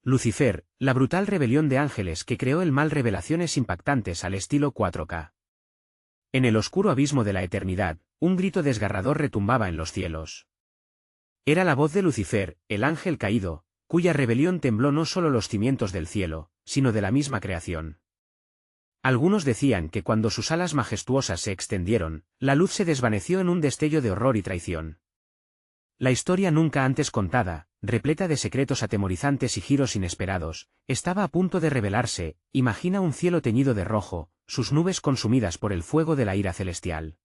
Lucifer, la brutal rebelión de ángeles que creó el mal, revelaciones impactantes al estilo 4K. En el oscuro abismo de la eternidad, un grito desgarrador retumbaba en los cielos. Era la voz de Lucifer, el ángel caído, cuya rebelión tembló no solo los cimientos del cielo, sino de la misma creación. Algunos decían que cuando sus alas majestuosas se extendieron, la luz se desvaneció en un destello de horror y traición. La historia nunca antes contada, repleta de secretos atemorizantes y giros inesperados, estaba a punto de revelarse. Imagina un cielo teñido de rojo, sus nubes consumidas por el fuego de la ira celestial.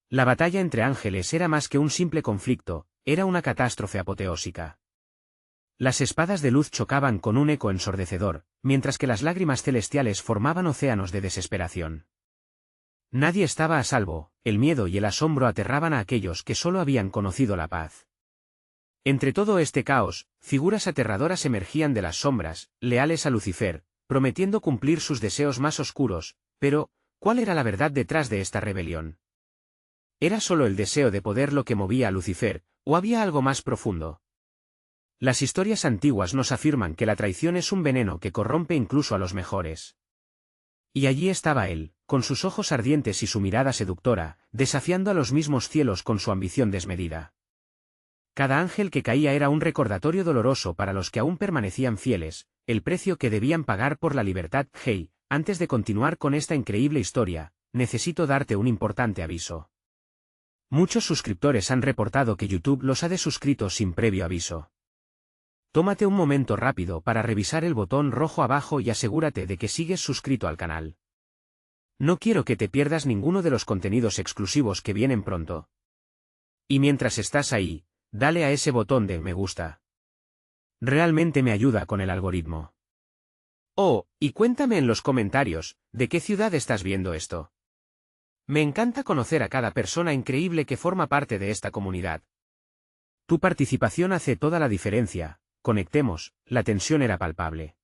La batalla entre ángeles era más que un simple conflicto, era una catástrofe apoteósica. Las espadas de luz chocaban con un eco ensordecedor, mientras que las lágrimas celestiales formaban océanos de desesperación. Nadie estaba a salvo, el miedo y el asombro aterraban a aquellos que solo habían conocido la paz. Entre todo este caos, figuras aterradoras emergían de las sombras, leales a Lucifer, prometiendo cumplir sus deseos más oscuros, pero, ¿cuál era la verdad detrás de esta rebelión? ¿Era solo el deseo de poder lo que movía a Lucifer, o había algo más profundo? Las historias antiguas nos afirman que la traición es un veneno que corrompe incluso a los mejores. Y allí estaba él, con sus ojos ardientes y su mirada seductora, desafiando a los mismos cielos con su ambición desmedida. Cada ángel que caía era un recordatorio doloroso para los que aún permanecían fieles, el precio que debían pagar por la libertad. Hey, antes de continuar con esta increíble historia, necesito darte un importante aviso. Muchos suscriptores han reportado que YouTube los ha desuscrito sin previo aviso. Tómate un momento rápido para revisar el botón rojo abajo y asegúrate de que sigues suscrito al canal. No quiero que te pierdas ninguno de los contenidos exclusivos que vienen pronto. Y mientras estás ahí, dale a ese botón de me gusta. Realmente me ayuda con el algoritmo. Oh, y cuéntame en los comentarios, ¿de qué ciudad estás viendo esto? Me encanta conocer a cada persona increíble que forma parte de esta comunidad. Tu participación hace toda la diferencia. Conectemos, la tensión era palpable.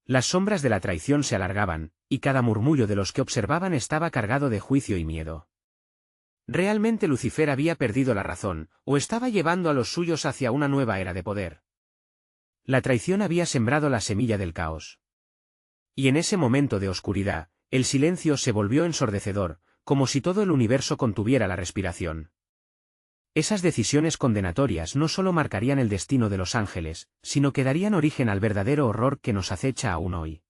Las sombras de la traición se alargaban, y cada murmullo de los que observaban estaba cargado de juicio y miedo. ¿Realmente Lucifer había perdido la razón, o estaba llevando a los suyos hacia una nueva era de poder? La traición había sembrado la semilla del caos. Y en ese momento de oscuridad, el silencio se volvió ensordecedor, como si todo el universo contuviera la respiración. Esas decisiones condenatorias no solo marcarían el destino de los ángeles, sino que darían origen al verdadero horror que nos acecha aún hoy.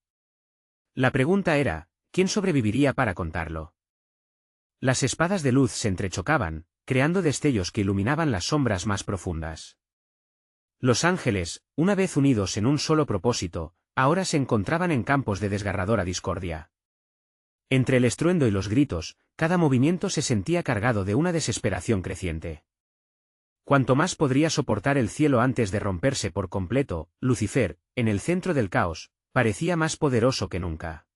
La pregunta era, ¿quién sobreviviría para contarlo? Las espadas de luz se entrechocaban, creando destellos que iluminaban las sombras más profundas. Los ángeles, una vez unidos en un solo propósito, ahora se encontraban en campos de desgarradora discordia. Entre el estruendo y los gritos, cada movimiento se sentía cargado de una desesperación creciente. Cuanto más podría soportar el cielo antes de romperse por completo, Lucifer, en el centro del caos, parecía más poderoso que nunca.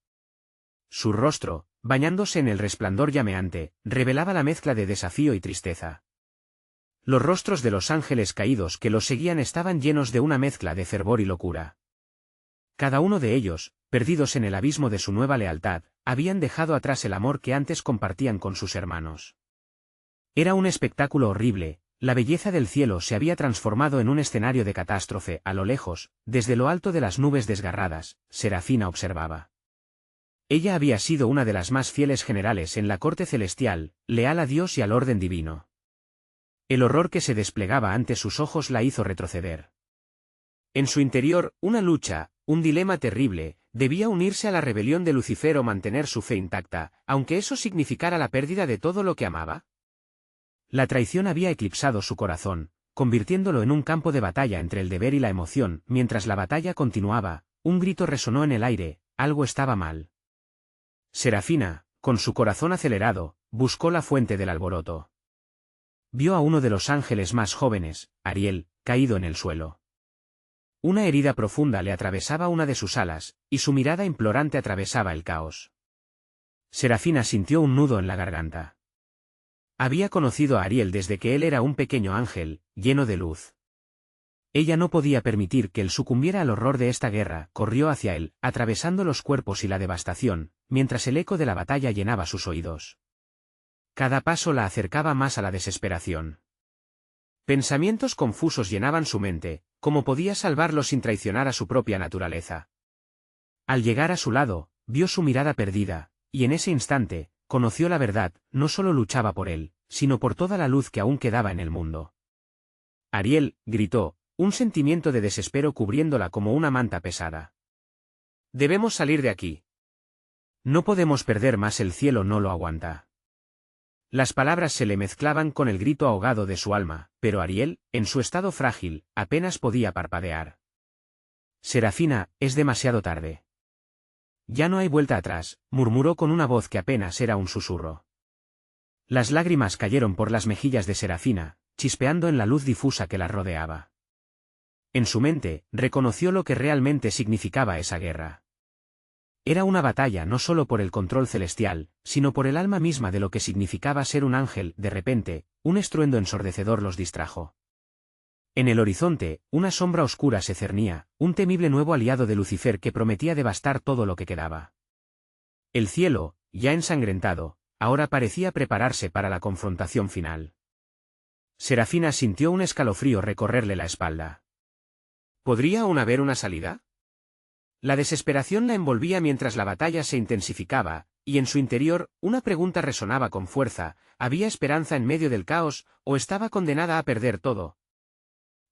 Su rostro, bañándose en el resplandor llameante, revelaba la mezcla de desafío y tristeza. Los rostros de los ángeles caídos que los seguían estaban llenos de una mezcla de fervor y locura. Cada uno de ellos, perdidos en el abismo de su nueva lealtad, habían dejado atrás el amor que antes compartían con sus hermanos. Era un espectáculo horrible. La belleza del cielo se había transformado en un escenario de catástrofe. A lo lejos, desde lo alto de las nubes desgarradas, Serafina observaba. Ella había sido una de las más fieles generales en la corte celestial, leal a Dios y al orden divino. El horror que se desplegaba ante sus ojos la hizo retroceder. En su interior, una lucha, un dilema terrible, debía unirse a la rebelión de Lucifer o mantener su fe intacta, aunque eso significara la pérdida de todo lo que amaba. La traición había eclipsado su corazón, convirtiéndolo en un campo de batalla entre el deber y la emoción. Mientras la batalla continuaba, un grito resonó en el aire, algo estaba mal. Serafina, con su corazón acelerado, buscó la fuente del alboroto. Vio a uno de los ángeles más jóvenes, Ariel, caído en el suelo. Una herida profunda le atravesaba una de sus alas, y su mirada implorante atravesaba el caos. Serafina sintió un nudo en la garganta. Había conocido a Ariel desde que él era un pequeño ángel, lleno de luz. Ella no podía permitir que él sucumbiera al horror de esta guerra. Corrió hacia él, atravesando los cuerpos y la devastación, mientras el eco de la batalla llenaba sus oídos. Cada paso la acercaba más a la desesperación. Pensamientos confusos llenaban su mente, ¿Cómo podía salvarlo sin traicionar a su propia naturaleza? Al llegar a su lado, vio su mirada perdida, y en ese instante, conoció la verdad, no solo luchaba por él, sino por toda la luz que aún quedaba en el mundo. Ariel, gritó, un sentimiento de desespero cubriéndola como una manta pesada. Debemos salir de aquí. No podemos perder más, el cielo no lo aguanta. Las palabras se le mezclaban con el grito ahogado de su alma, pero Ariel, en su estado frágil, apenas podía parpadear. Serafina, es demasiado tarde. Ya no hay vuelta atrás, murmuró con una voz que apenas era un susurro. Las lágrimas cayeron por las mejillas de Serafina, chispeando en la luz difusa que la rodeaba. En su mente, reconoció lo que realmente significaba esa guerra. Era una batalla no solo por el control celestial, sino por el alma misma de lo que significaba ser un ángel. De repente, un estruendo ensordecedor los distrajo. En el horizonte, una sombra oscura se cernía, un temible nuevo aliado de Lucifer que prometía devastar todo lo que quedaba. El cielo, ya ensangrentado, ahora parecía prepararse para la confrontación final. Serafina sintió un escalofrío recorrerle la espalda. ¿Podría aún haber una salida? La desesperación la envolvía mientras la batalla se intensificaba, y en su interior, una pregunta resonaba con fuerza: ¿había esperanza en medio del caos, o estaba condenada a perder todo?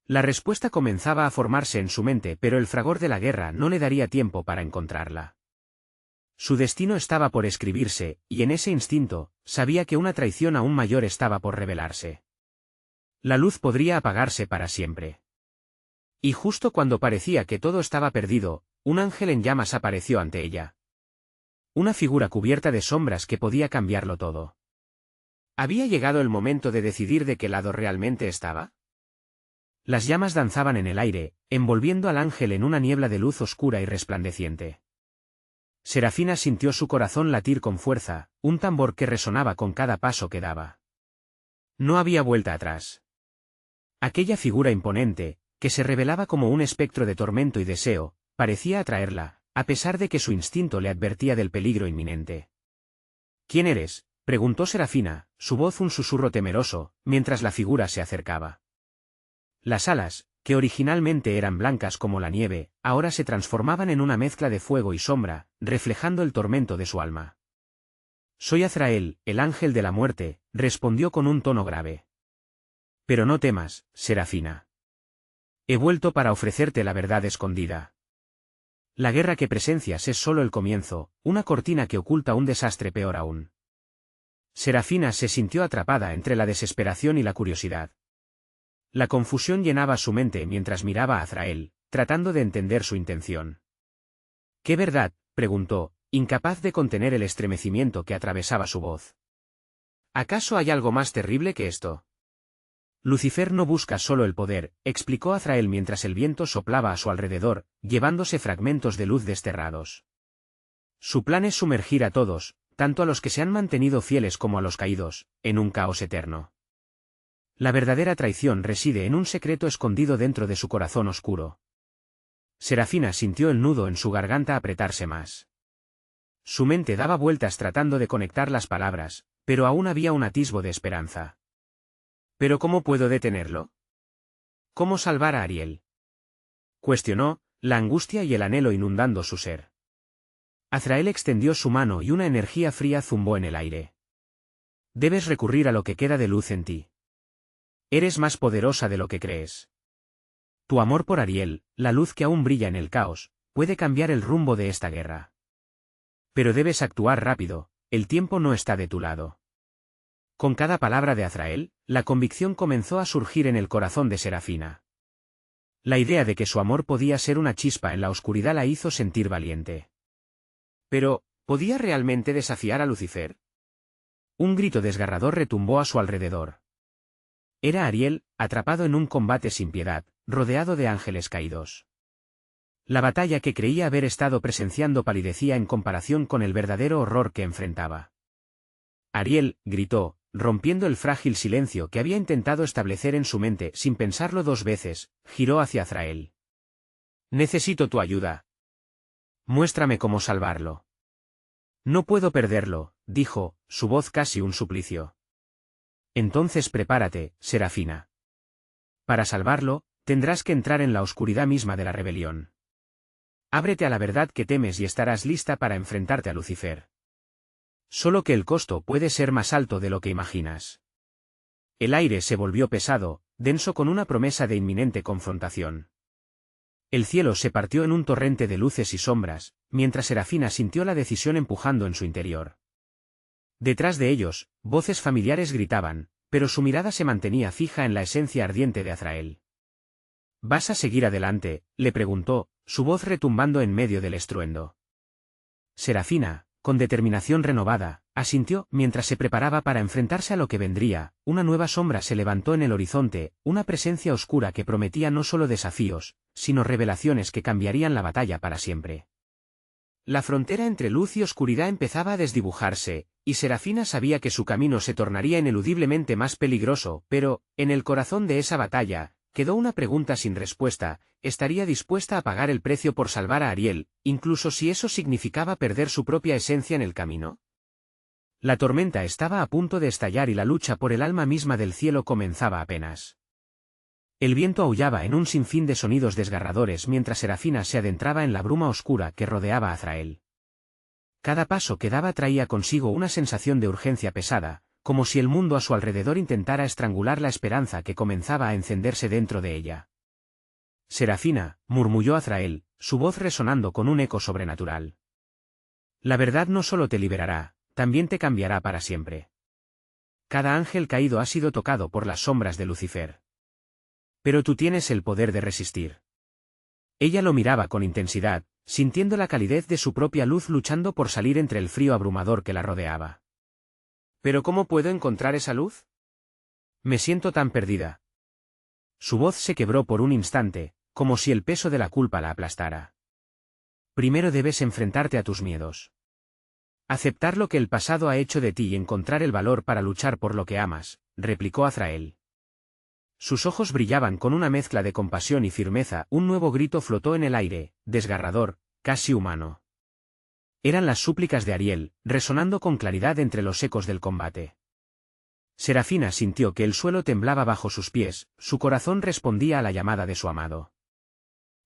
La respuesta comenzaba a formarse en su mente, pero el fragor de la guerra no le daría tiempo para encontrarla. Su destino estaba por escribirse, y en ese instinto, sabía que una traición aún mayor estaba por revelarse. La luz podría apagarse para siempre. Y justo cuando parecía que todo estaba perdido, un ángel en llamas apareció ante ella. Una figura cubierta de sombras que podía cambiarlo todo. ¿Había llegado el momento de decidir de qué lado realmente estaba? Las llamas danzaban en el aire, envolviendo al ángel en una niebla de luz oscura y resplandeciente. Serafina sintió su corazón latir con fuerza, un tambor que resonaba con cada paso que daba. No había vuelta atrás. Aquella figura imponente, que se revelaba como un espectro de tormento y deseo, parecía atraerla, a pesar de que su instinto le advertía del peligro inminente. ¿Quién eres?, preguntó Serafina, su voz un susurro temeroso, mientras la figura se acercaba. Las alas, que originalmente eran blancas como la nieve, ahora se transformaban en una mezcla de fuego y sombra, reflejando el tormento de su alma. «Soy Azrael, el ángel de la muerte», respondió con un tono grave. «Pero no temas, Serafina. He vuelto para ofrecerte la verdad escondida. La guerra que presencias es solo el comienzo, una cortina que oculta un desastre peor aún». Serafina se sintió atrapada entre la desesperación y la curiosidad. La confusión llenaba su mente mientras miraba a Azrael, tratando de entender su intención. «¿Qué verdad?», preguntó, incapaz de contener el estremecimiento que atravesaba su voz. «¿Acaso hay algo más terrible que esto?». «Lucifer no busca solo el poder», explicó Azrael mientras el viento soplaba a su alrededor, llevándose fragmentos de luz desterrados. «Su plan es sumergir a todos, tanto a los que se han mantenido fieles como a los caídos, en un caos eterno. La verdadera traición reside en un secreto escondido dentro de su corazón oscuro». Serafina sintió el nudo en su garganta apretarse más. Su mente daba vueltas tratando de conectar las palabras, pero aún había un atisbo de esperanza. «¿Pero cómo puedo detenerlo? ¿Cómo salvar a Ariel?», cuestionó, la angustia y el anhelo inundando su ser. Azrael extendió su mano y una energía fría zumbó en el aire. «Debes recurrir a lo que queda de luz en ti. Eres más poderosa de lo que crees. Tu amor por Ariel, la luz que aún brilla en el caos, puede cambiar el rumbo de esta guerra. Pero debes actuar rápido, el tiempo no está de tu lado». Con cada palabra de Azrael, la convicción comenzó a surgir en el corazón de Serafina. La idea de que su amor podía ser una chispa en la oscuridad la hizo sentir valiente. Pero, ¿podía realmente desafiar a Lucifer? Un grito desgarrador retumbó a su alrededor. Era Ariel, atrapado en un combate sin piedad, rodeado de ángeles caídos. La batalla que creía haber estado presenciando palidecía en comparación con el verdadero horror que enfrentaba. «Ariel», gritó, rompiendo el frágil silencio que había intentado establecer en su mente sin pensarlo dos veces, giró hacia Azrael. «Necesito tu ayuda. Muéstrame cómo salvarlo». «No puedo perderlo», dijo, su voz casi un suplicio. «Entonces prepárate, Serafina. Para salvarlo, Tendrás que entrar en la oscuridad misma de la rebelión. Ábrete a la verdad que temes y estarás lista para enfrentarte a Lucifer. Solo que el costo puede ser más alto de lo que imaginas. El aire se volvió pesado, denso con una promesa de inminente confrontación. El cielo se partió en un torrente de luces y sombras, mientras Serafina sintió la decisión empujando en su interior. Detrás de ellos, voces familiares gritaban, pero su mirada se mantenía fija en la esencia ardiente de Azrael. ¿Vas a seguir adelante?, le preguntó, su voz retumbando en medio del estruendo. Serafina, con determinación renovada, asintió mientras se preparaba para enfrentarse a lo que vendría. Una nueva sombra se levantó en el horizonte, una presencia oscura que prometía no solo desafíos, sino revelaciones que cambiarían la batalla para siempre. La frontera entre luz y oscuridad empezaba a desdibujarse, y Serafina sabía que su camino se tornaría ineludiblemente más peligroso, pero, en el corazón de esa batalla, quedó una pregunta sin respuesta: ¿estaría dispuesta a pagar el precio por salvar a Ariel, incluso si eso significaba perder su propia esencia en el camino? La tormenta estaba a punto de estallar y la lucha por el alma misma del cielo comenzaba apenas. El viento aullaba en un sinfín de sonidos desgarradores mientras Serafina se adentraba en la bruma oscura que rodeaba a Azrael. Cada paso que daba traía consigo una sensación de urgencia pesada, como si el mundo a su alrededor intentara estrangular la esperanza que comenzaba a encenderse dentro de ella. Serafina, murmulló Azrael, su voz resonando con un eco sobrenatural. La verdad no solo te liberará, también te cambiará para siempre. Cada ángel caído ha sido tocado por las sombras de Lucifer. Pero tú tienes el poder de resistir. Ella lo miraba con intensidad, sintiendo la calidez de su propia luz luchando por salir entre el frío abrumador que la rodeaba. ¿Pero cómo puedo encontrar esa luz? Me siento tan perdida. Su voz se quebró por un instante, como si el peso de la culpa la aplastara. Primero debes enfrentarte a tus miedos. Aceptar lo que el pasado ha hecho de ti y encontrar el valor para luchar por lo que amas, replicó Azrael. Sus ojos brillaban con una mezcla de compasión y firmeza. Un nuevo grito flotó en el aire, desgarrador, casi humano. Eran las súplicas de Ariel, resonando con claridad entre los ecos del combate. Serafina sintió que el suelo temblaba bajo sus pies, su corazón respondía a la llamada de su amado.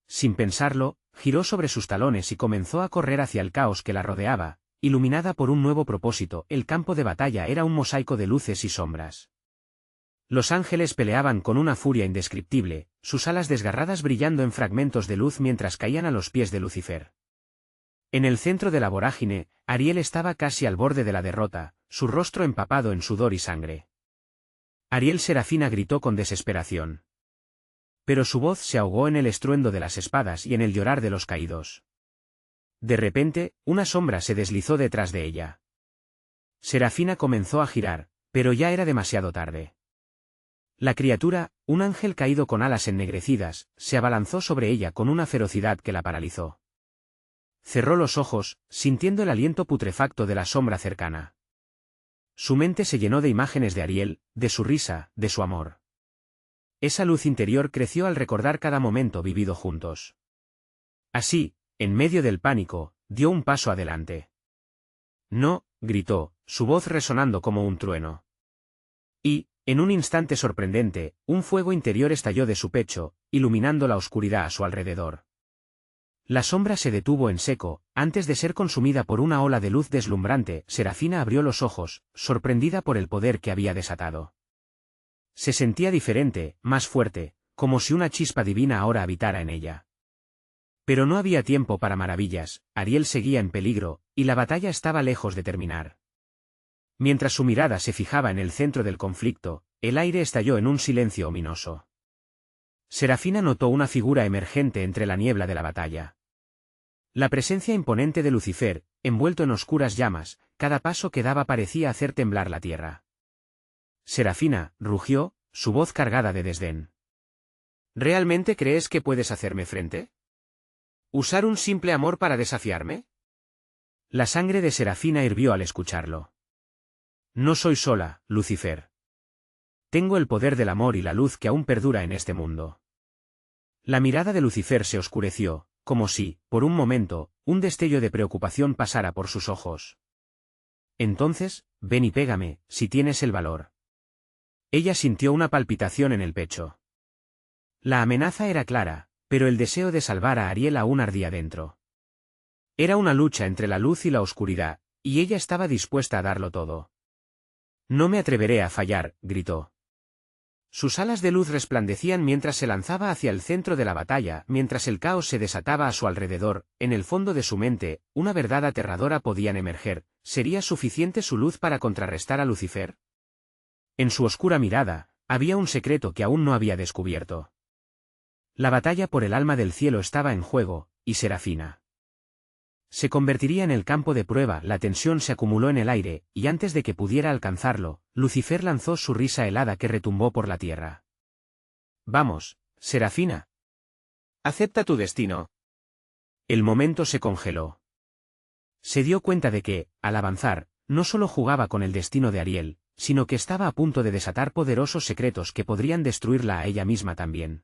Sin pensarlo, giró sobre sus talones y comenzó a correr hacia el caos que la rodeaba, iluminada por un nuevo propósito. El campo de batalla era un mosaico de luces y sombras. Los ángeles peleaban con una furia indescriptible, sus alas desgarradas brillando en fragmentos de luz mientras caían a los pies de Lucifer. En el centro de la vorágine, Ariel estaba casi al borde de la derrota, su rostro empapado en sudor y sangre. Ariel Serafina gritó con desesperación. Pero su voz se ahogó en el estruendo de las espadas y en el llorar de los caídos. De repente, una sombra se deslizó detrás de ella. Serafina comenzó a girar, pero ya era demasiado tarde. La criatura, un ángel caído con alas ennegrecidas, se abalanzó sobre ella con una ferocidad que la paralizó. Cerró los ojos, sintiendo el aliento putrefacto de la sombra cercana. Su mente se llenó de imágenes de Ariel, de su risa, de su amor. Esa luz interior creció al recordar cada momento vivido juntos. Así, en medio del pánico, dio un paso adelante. «No», gritó, su voz resonando como un trueno. Y, en un instante sorprendente, un fuego interior estalló de su pecho, iluminando la oscuridad a su alrededor. La sombra se detuvo en seco, antes de ser consumida por una ola de luz deslumbrante. Serafina abrió los ojos, sorprendida por el poder que había desatado. Se sentía diferente, más fuerte, como si una chispa divina ahora habitara en ella. Pero no había tiempo para maravillas. Ariel seguía en peligro, y la batalla estaba lejos de terminar. Mientras su mirada se fijaba en el centro del conflicto, el aire estalló en un silencio ominoso. Serafina notó una figura emergente entre la niebla de la batalla. La presencia imponente de Lucifer, envuelto en oscuras llamas, cada paso que daba parecía hacer temblar la tierra. Serafina, rugió, su voz cargada de desdén. ¿Realmente crees que puedes hacerme frente? ¿Usar un simple amor para desafiarme? La sangre de Serafina hirvió al escucharlo. No soy sola, Lucifer. Tengo el poder del amor y la luz que aún perdura en este mundo. La mirada de Lucifer se oscureció, como si, por un momento, un destello de preocupación pasara por sus ojos. Entonces, ven y pégame, si tienes el valor. Ella sintió una palpitación en el pecho. La amenaza era clara, pero el deseo de salvar a Ariel aún ardía dentro. Era una lucha entre la luz y la oscuridad, y ella estaba dispuesta a darlo todo. No me atreveré a fallar, gritó. Sus alas de luz resplandecían mientras se lanzaba hacia el centro de la batalla, mientras el caos se desataba a su alrededor. En el fondo de su mente, una verdad aterradora podía emerger. ¿Sería suficiente su luz para contrarrestar a Lucifer? En su oscura mirada, había un secreto que aún no había descubierto. La batalla por el alma del cielo estaba en juego, y Serafina se convertiría en el campo de prueba. La tensión se acumuló en el aire, y antes de que pudiera alcanzarlo, Lucifer lanzó su risa helada que retumbó por la tierra. Vamos, Serafina. Acepta tu destino. El momento se congeló. Se dio cuenta de que, al avanzar, no solo jugaba con el destino de Ariel, sino que estaba a punto de desatar poderosos secretos que podrían destruirla a ella misma también.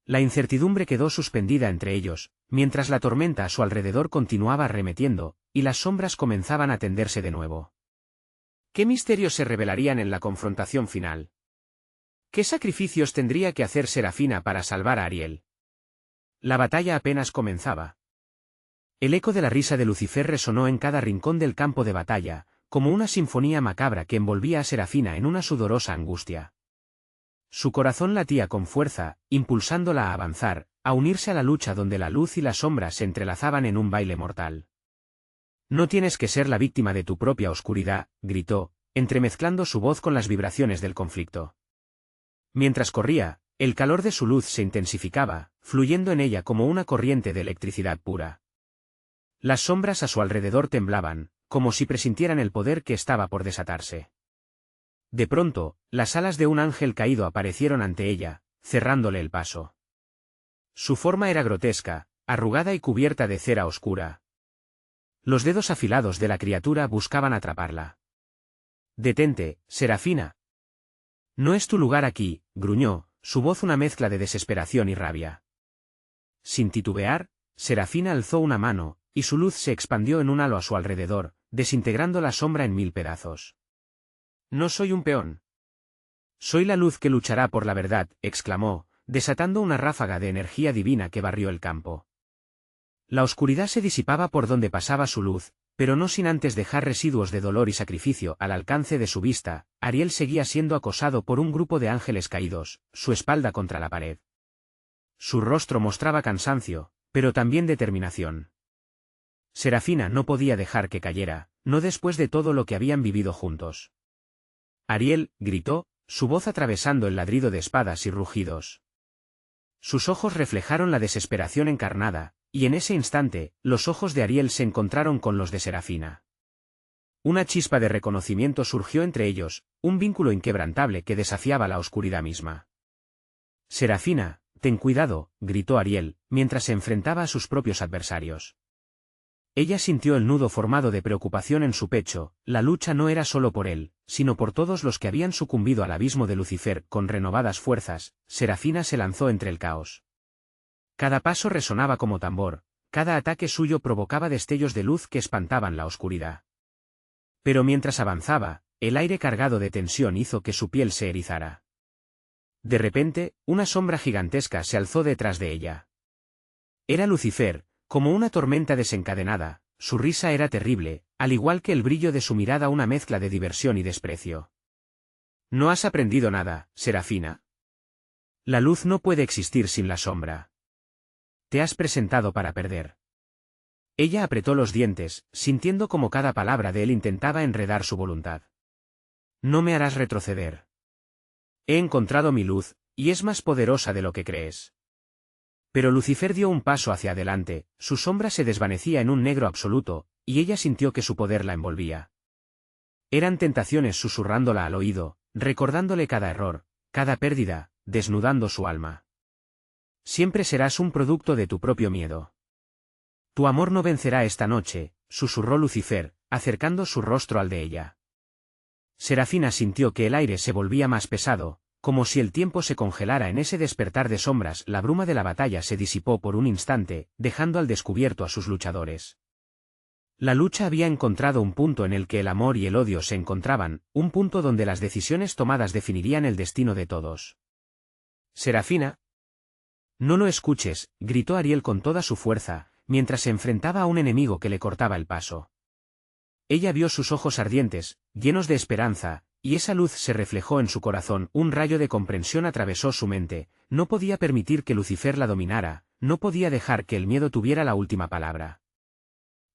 La incertidumbre quedó suspendida entre ellos, mientras la tormenta a su alrededor continuaba arremetiendo, y las sombras comenzaban a tenderse de nuevo. ¿Qué misterios se revelarían en la confrontación final? ¿Qué sacrificios tendría que hacer Serafina para salvar a Ariel? La batalla apenas comenzaba. El eco de la risa de Lucifer resonó en cada rincón del campo de batalla, como una sinfonía macabra que envolvía a Serafina en una sudorosa angustia. Su corazón latía con fuerza, impulsándola a avanzar, a unirse a la lucha donde la luz y las sombras se entrelazaban en un baile mortal. No tienes que ser la víctima de tu propia oscuridad, gritó, entremezclando su voz con las vibraciones del conflicto. Mientras corría, el calor de su luz se intensificaba, fluyendo en ella como una corriente de electricidad pura. Las sombras a su alrededor temblaban, como si presintieran el poder que estaba por desatarse. De pronto, las alas de un ángel caído aparecieron ante ella, cerrándole el paso. Su forma era grotesca, arrugada y cubierta de cera oscura. Los dedos afilados de la criatura buscaban atraparla. «Detente, Serafina. No es tu lugar aquí», gruñó, su voz una mezcla de desesperación y rabia. Sin titubear, Serafina alzó una mano, y su luz se expandió en un halo a su alrededor, desintegrando la sombra en 1000 pedazos. «No soy un peón. Soy la luz que luchará por la verdad», exclamó, desatando una ráfaga de energía divina que barrió el campo. La oscuridad se disipaba por donde pasaba su luz, pero no sin antes dejar residuos de dolor y sacrificio al alcance de su vista. Ariel seguía siendo acosado por un grupo de ángeles caídos, su espalda contra la pared. Su rostro mostraba cansancio, pero también determinación. Serafina no podía dejar que cayera, no después de todo lo que habían vivido juntos. «Ariel», gritó, su voz atravesando el ladrido de espadas y rugidos. Sus ojos reflejaron la desesperación encarnada, y en ese instante, los ojos de Ariel se encontraron con los de Serafina. Una chispa de reconocimiento surgió entre ellos, un vínculo inquebrantable que desafiaba la oscuridad misma. «Serafina, ten cuidado», gritó Ariel, mientras se enfrentaba a sus propios adversarios. Ella sintió el nudo formado de preocupación en su pecho. La lucha no era solo por él, sino por todos los que habían sucumbido al abismo de Lucifer. Con renovadas fuerzas, Serafina se lanzó entre el caos. Cada paso resonaba como tambor, cada ataque suyo provocaba destellos de luz que espantaban la oscuridad. Pero mientras avanzaba, el aire cargado de tensión hizo que su piel se erizara. De repente, una sombra gigantesca se alzó detrás de ella. Era Lucifer. Como una tormenta desencadenada, su risa era terrible, al igual que el brillo de su mirada una mezcla de diversión y desprecio. «¿No has aprendido nada, Serafina? La luz no puede existir sin la sombra. Te has presentado para perder». Ella apretó los dientes, sintiendo como cada palabra de él intentaba enredar su voluntad. «No me harás retroceder. He encontrado mi luz, y es más poderosa de lo que crees». Pero Lucifer dio un paso hacia adelante, su sombra se desvanecía en un negro absoluto, y ella sintió que su poder la envolvía. Eran tentaciones susurrándola al oído, recordándole cada error, cada pérdida, desnudando su alma. «Siempre serás un producto de tu propio miedo. Tu amor no vencerá esta noche», susurró Lucifer, acercando su rostro al de ella. Serafina sintió que el aire se volvía más pesado, como si el tiempo se congelara en ese despertar de sombras. La bruma de la batalla se disipó por un instante, dejando al descubierto a sus luchadores. La lucha había encontrado un punto en el que el amor y el odio se encontraban, un punto donde las decisiones tomadas definirían el destino de todos. «Serafina», No lo escuches, gritó Ariel con toda su fuerza, mientras se enfrentaba a un enemigo que le cortaba el paso. Ella vio sus ojos ardientes, llenos de esperanza, y esa luz se reflejó en su corazón. Un rayo de comprensión atravesó su mente. No podía permitir que Lucifer la dominara, no podía dejar que el miedo tuviera la última palabra.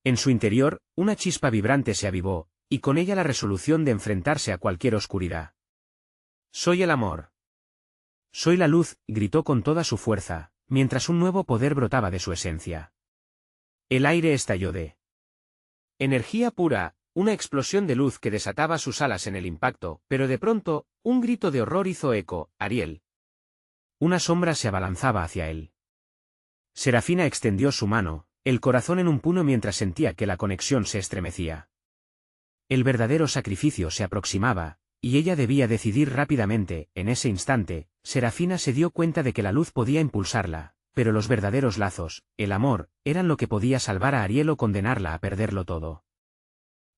En su interior, una chispa vibrante se avivó, y con ella la resolución de enfrentarse a cualquier oscuridad. «Soy el amor. Soy la luz», gritó con toda su fuerza, mientras un nuevo poder brotaba de su esencia. El aire estalló de energía pura, una explosión de luz que desataba sus alas en el impacto, pero de pronto, un grito de horror hizo eco. «Ariel». Una sombra se abalanzaba hacia él. Serafina extendió su mano, el corazón en un puño mientras sentía que la conexión se estremecía. El verdadero sacrificio se aproximaba, y ella debía decidir rápidamente. En ese instante, Serafina se dio cuenta de que la luz podía impulsarla, pero los verdaderos lazos, el amor, eran lo que podía salvar a Ariel o condenarla a perderlo todo.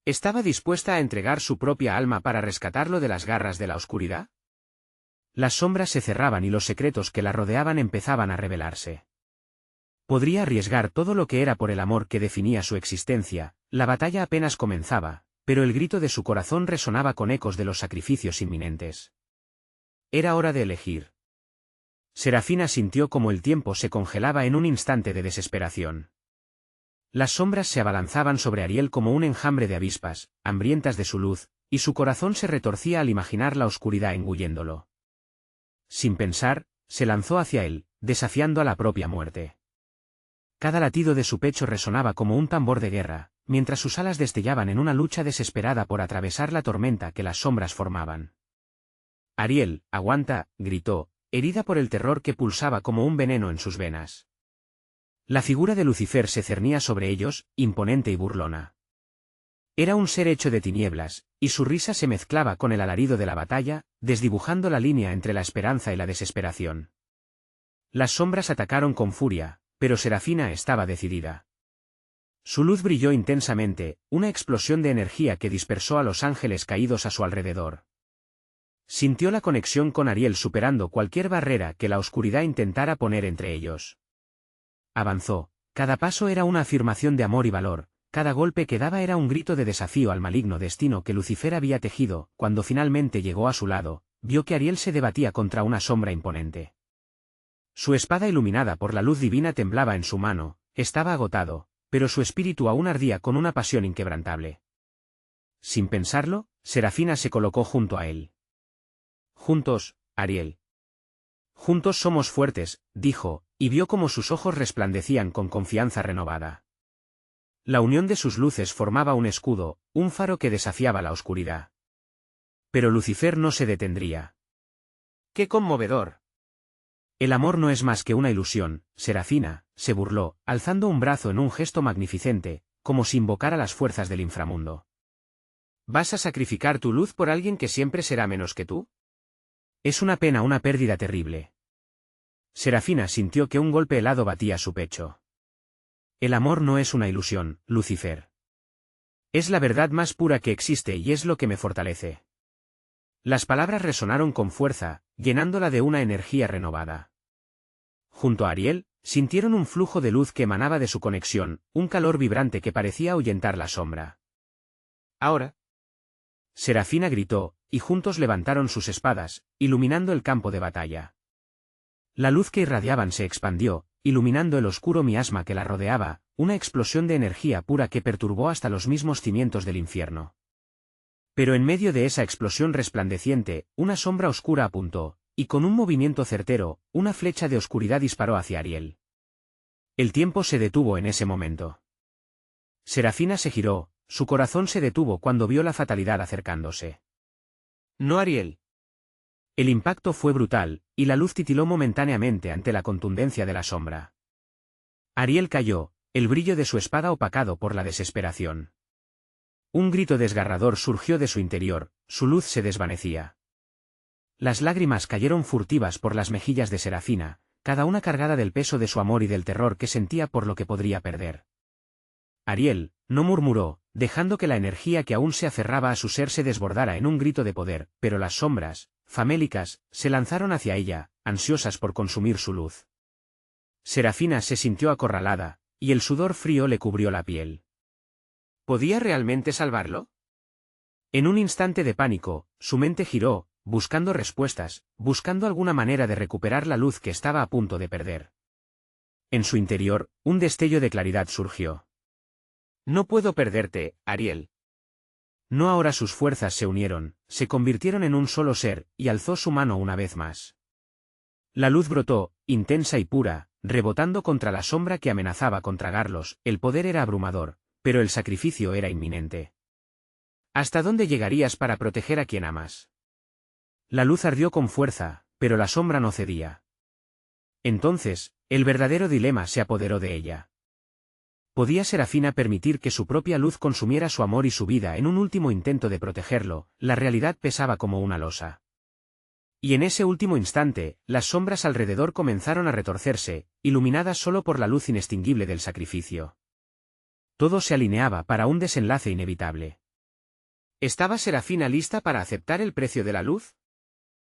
¿Estaba dispuesta a entregar su propia alma para rescatarlo de las garras de la oscuridad? Las sombras se cerraban y los secretos que la rodeaban empezaban a revelarse. Podría arriesgar todo lo que era por el amor que definía su existencia. La batalla apenas comenzaba, pero el grito de su corazón resonaba con ecos de los sacrificios inminentes. Era hora de elegir. Serafina sintió como el tiempo se congelaba en un instante de desesperación. Las sombras se abalanzaban sobre Ariel como un enjambre de avispas, hambrientas de su luz, y su corazón se retorcía al imaginar la oscuridad engulléndolo. Sin pensar, se lanzó hacia él, desafiando a la propia muerte. Cada latido de su pecho resonaba como un tambor de guerra, mientras sus alas destellaban en una lucha desesperada por atravesar la tormenta que las sombras formaban. «Ariel, aguanta», gritó, herida por el terror que pulsaba como un veneno en sus venas. La figura de Lucifer se cernía sobre ellos, imponente y burlona. Era un ser hecho de tinieblas, y su risa se mezclaba con el alarido de la batalla, desdibujando la línea entre la esperanza y la desesperación. Las sombras atacaron con furia, pero Serafina estaba decidida. Su luz brilló intensamente, una explosión de energía que dispersó a los ángeles caídos a su alrededor. Sintió la conexión con Ariel superando cualquier barrera que la oscuridad intentara poner entre ellos. Avanzó, cada paso era una afirmación de amor y valor, cada golpe que daba era un grito de desafío al maligno destino que Lucifer había tejido. Cuando finalmente llegó a su lado, vio que Ariel se debatía contra una sombra imponente. Su espada iluminada por la luz divina temblaba en su mano, estaba agotado, pero su espíritu aún ardía con una pasión inquebrantable. Sin pensarlo, Serafina se colocó junto a él. «Juntos, Ariel. Juntos somos fuertes», dijo, y vio cómo sus ojos resplandecían con confianza renovada. La unión de sus luces formaba un escudo, un faro que desafiaba la oscuridad. Pero Lucifer no se detendría. «¡Qué conmovedor!». «El amor no es más que una ilusión», Serafina, se burló, alzando un brazo en un gesto magnificente, como si invocara las fuerzas del inframundo. «¿Vas a sacrificar tu luz por alguien que siempre será menos que tú? Es una pena, una pérdida terrible». Serafina sintió que un golpe helado batía su pecho. «El amor no es una ilusión, Lucifer. Es la verdad más pura que existe y es lo que me fortalece». Las palabras resonaron con fuerza, llenándola de una energía renovada. Junto a Ariel, sintieron un flujo de luz que emanaba de su conexión, un calor vibrante que parecía ahuyentar la sombra. «Ahora». Serafina gritó, y juntos levantaron sus espadas, iluminando el campo de batalla. La luz que irradiaban se expandió, iluminando el oscuro miasma que la rodeaba, una explosión de energía pura que perturbó hasta los mismos cimientos del infierno. Pero en medio de esa explosión resplandeciente, una sombra oscura apuntó, y con un movimiento certero, una flecha de oscuridad disparó hacia Ariel. El tiempo se detuvo en ese momento. Serafina se giró, su corazón se detuvo cuando vio la fatalidad acercándose. «No, Ariel». El impacto fue brutal, y la luz titiló momentáneamente ante la contundencia de la sombra. Ariel cayó, el brillo de su espada opacado por la desesperación. Un grito desgarrador surgió de su interior, su luz se desvanecía. Las lágrimas cayeron furtivas por las mejillas de Serafina, cada una cargada del peso de su amor y del terror que sentía por lo que podría perder. Ariel, no murmuró, dejando que la energía que aún se aferraba a su ser se desbordara en un grito de poder, pero las sombras, famélicas, se lanzaron hacia ella, ansiosas por consumir su luz. Serafina se sintió acorralada, y el sudor frío le cubrió la piel. ¿Podía realmente salvarlo? En un instante de pánico, su mente giró, buscando respuestas, buscando alguna manera de recuperar la luz que estaba a punto de perder. En su interior, un destello de claridad surgió. No puedo perderte, Ariel. No ahora sus fuerzas se unieron, se convirtieron en un solo ser, y alzó su mano una vez más. La luz brotó, intensa y pura, rebotando contra la sombra que amenazaba con tragarlos. El poder era abrumador, pero el sacrificio era inminente. ¿Hasta dónde llegarías para proteger a quien amas? La luz ardió con fuerza, pero la sombra no cedía. Entonces, el verdadero dilema se apoderó de ella. ¿Podía Serafina permitir que su propia luz consumiera su amor y su vida en un último intento de protegerlo? La realidad pesaba como una losa. Y en ese último instante, las sombras alrededor comenzaron a retorcerse, iluminadas solo por la luz inextinguible del sacrificio. Todo se alineaba para un desenlace inevitable. ¿Estaba Serafina lista para aceptar el precio de la luz?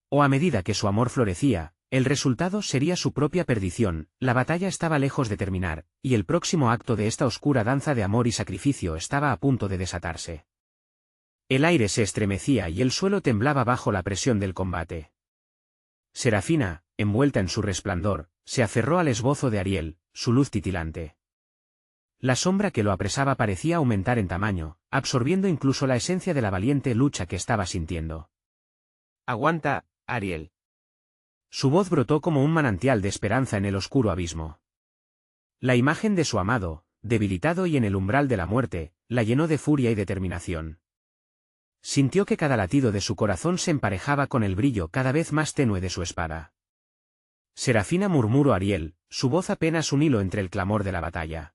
O a medida que su amor florecía, el resultado sería su propia perdición. La batalla estaba lejos de terminar, y el próximo acto de esta oscura danza de amor y sacrificio estaba a punto de desatarse. El aire se estremecía y el suelo temblaba bajo la presión del combate. Serafina, envuelta en su resplandor, se aferró al esbozo de Ariel, su luz titilante. La sombra que lo apresaba parecía aumentar en tamaño, absorbiendo incluso la esencia de la valiente lucha que estaba sintiendo. «Aguanta, Ariel». Su voz brotó como un manantial de esperanza en el oscuro abismo. La imagen de su amado, debilitado y en el umbral de la muerte, la llenó de furia y determinación. Sintió que cada latido de su corazón se emparejaba con el brillo cada vez más tenue de su espada. Serafina, murmuró Ariel, su voz apenas un hilo entre el clamor de la batalla.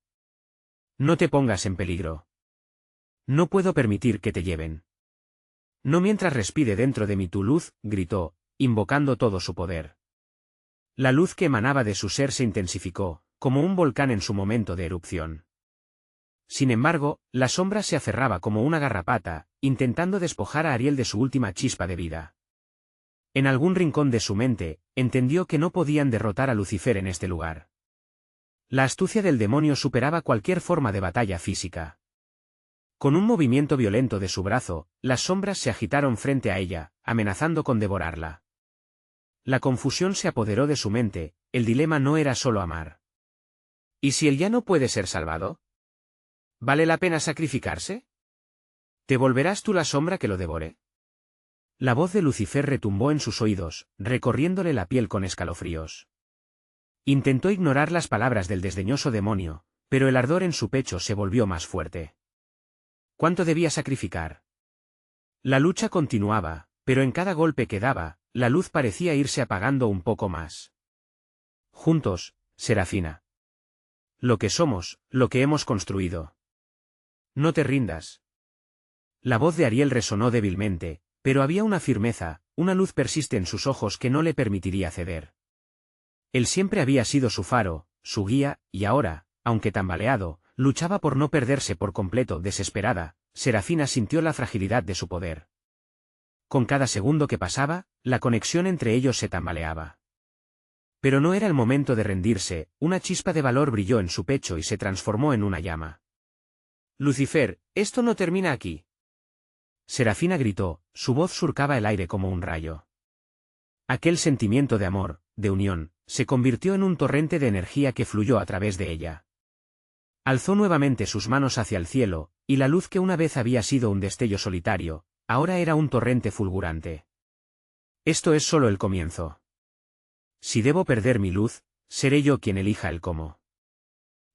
No te pongas en peligro. No puedo permitir que te lleven. No mientras respire dentro de mí tu luz, gritó, invocando todo su poder. La luz que emanaba de su ser se intensificó, como un volcán en su momento de erupción. Sin embargo, la sombra se aferraba como una garrapata, intentando despojar a Ariel de su última chispa de vida. En algún rincón de su mente, entendió que no podían derrotar a Lucifer en este lugar. La astucia del demonio superaba cualquier forma de batalla física. Con un movimiento violento de su brazo, las sombras se agitaron frente a ella, amenazando con devorarla. La confusión se apoderó de su mente, el dilema no era solo amar. ¿Y si él ya no puede ser salvado? ¿Vale la pena sacrificarse? ¿Te volverás tú la sombra que lo devore? La voz de Lucifer retumbó en sus oídos, recorriéndole la piel con escalofríos. Intentó ignorar las palabras del desdeñoso demonio, pero el ardor en su pecho se volvió más fuerte. ¿Cuánto debía sacrificar? La lucha continuaba, pero en cada golpe que daba, la luz parecía irse apagando un poco más. Juntos, Serafina. Lo que somos, lo que hemos construido. No te rindas. La voz de Ariel resonó débilmente, pero había una firmeza, una luz persiste en sus ojos que no le permitiría ceder. Él siempre había sido su faro, su guía, y ahora, aunque tambaleado, luchaba por no perderse por completo. Desesperada, Serafina sintió la fragilidad de su poder. Con cada segundo que pasaba, la conexión entre ellos se tambaleaba. Pero no era el momento de rendirse, una chispa de valor brilló en su pecho y se transformó en una llama. Lucifer, esto no termina aquí. Serafina gritó, su voz surcaba el aire como un rayo. Aquel sentimiento de amor, de unión, se convirtió en un torrente de energía que fluyó a través de ella. Alzó nuevamente sus manos hacia el cielo, y la luz que una vez había sido un destello solitario, ahora era un torrente fulgurante. Esto es solo el comienzo. Si debo perder mi luz, seré yo quien elija el cómo.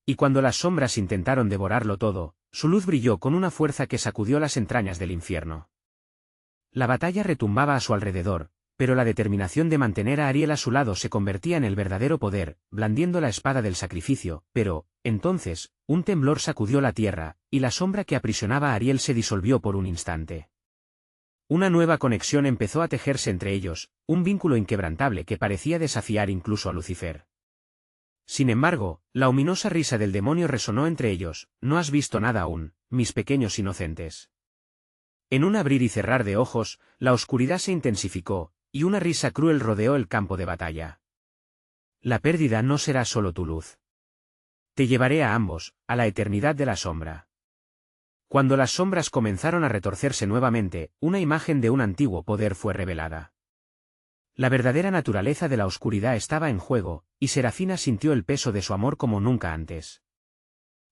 Y cuando las sombras intentaron devorarlo todo, su luz brilló con una fuerza que sacudió las entrañas del infierno. La batalla retumbaba a su alrededor, pero la determinación de mantener a Ariel a su lado se convertía en el verdadero poder, blandiendo la espada del sacrificio. Pero, entonces, un temblor sacudió la tierra, y la sombra que aprisionaba a Ariel se disolvió por un instante. Una nueva conexión empezó a tejerse entre ellos, un vínculo inquebrantable que parecía desafiar incluso a Lucifer. Sin embargo, la ominosa risa del demonio resonó entre ellos. No has visto nada aún, mis pequeños inocentes. En un abrir y cerrar de ojos, la oscuridad se intensificó, y una risa cruel rodeó el campo de batalla. La pérdida no será solo tu luz. Te llevaré a ambos, a la eternidad de la sombra. Cuando las sombras comenzaron a retorcerse nuevamente, una imagen de un antiguo poder fue revelada. La verdadera naturaleza de la oscuridad estaba en juego, y Serafina sintió el peso de su amor como nunca antes.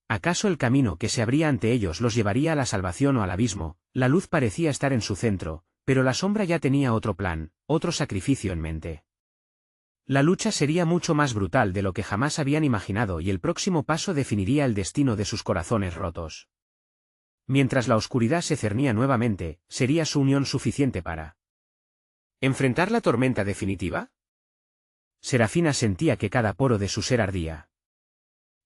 ¿Acaso el camino que se abría ante ellos los llevaría a la salvación o al abismo? La luz parecía estar en su centro, pero la sombra ya tenía otro plan, otro sacrificio en mente. La lucha sería mucho más brutal de lo que jamás habían imaginado y el próximo paso definiría el destino de sus corazones rotos. Mientras la oscuridad se cernía nuevamente, ¿sería su unión suficiente para enfrentar la tormenta definitiva? Serafina sentía que cada poro de su ser ardía.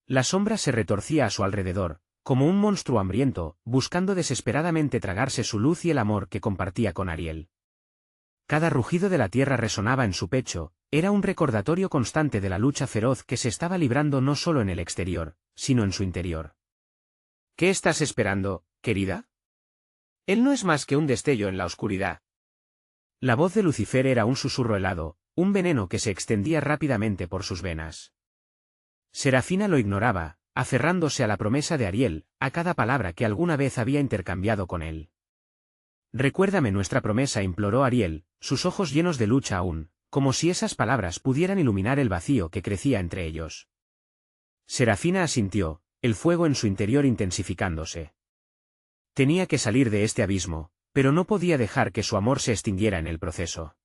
La sombra se retorcía a su alrededor, como un monstruo hambriento, buscando desesperadamente tragarse su luz y el amor que compartía con Ariel. Cada rugido de la tierra resonaba en su pecho, era un recordatorio constante de la lucha feroz que se estaba librando no solo en el exterior, sino en su interior. ¿Qué estás esperando, querida? Él no es más que un destello en la oscuridad. La voz de Lucifer era un susurro helado, un veneno que se extendía rápidamente por sus venas. Serafina lo ignoraba, aferrándose a la promesa de Ariel, a cada palabra que alguna vez había intercambiado con él. Recuérdame nuestra promesa, imploró Ariel, sus ojos llenos de lucha aún, como si esas palabras pudieran iluminar el vacío que crecía entre ellos. Serafina asintió, el fuego en su interior intensificándose. Tenía que salir de este abismo, pero no podía dejar que su amor se extinguiera en el proceso.